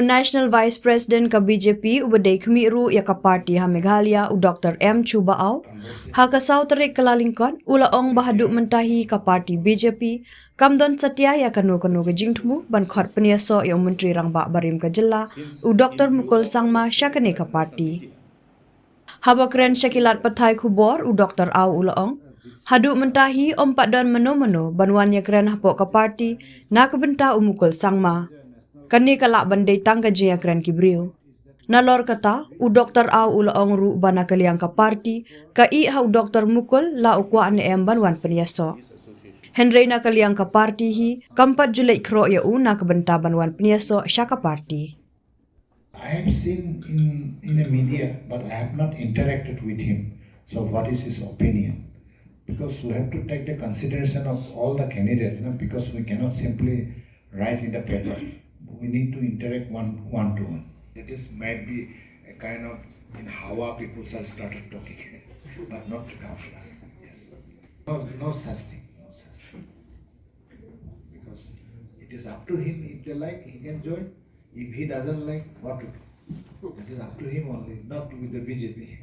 National Vice President ka BJP ubadai kemiru ya ka parti ha Meghalaya u Dr. M. Chubaau ha ka sauteri kelalingkon ulaong bahaduk mentahi ka parti BJP kamdon setia ya kanu ke jingthmu ban khot peniaso ya menteri rangbak barim ka jela u Dr. Mukul Sangma syakane ka parti. Haba keren Syllad patai kubor u Dr. Au ulaong haduk mentahi ompat don meno-meno banwan ya keren hapok ka parti na kebenta u Mukul Sangma. Kani kalak bandai tangga jaya keren kibriu. Nalor kata, u Dr. Au ulaong ru bana kaliang ka parti, ka i hau Dr. Mukul la ukwa ane banwan peniaso. Henry na kaliang ka parti hi, kampat julai kro ya u na kebenta banwan peniaso syaka parti. I have seen in a media, but I have not interacted with him. So what is his opinion? Because we have to take the consideration of all the candidates, because we cannot simply write in the paper. We need to interact one to one. It is might be a kind of in Hawa people shall started talking, but not to come to us. Yes. No such thing. Because it is up to him. If they like, he can join. If he doesn't like, what to do? It is up to him only, not with the BJP.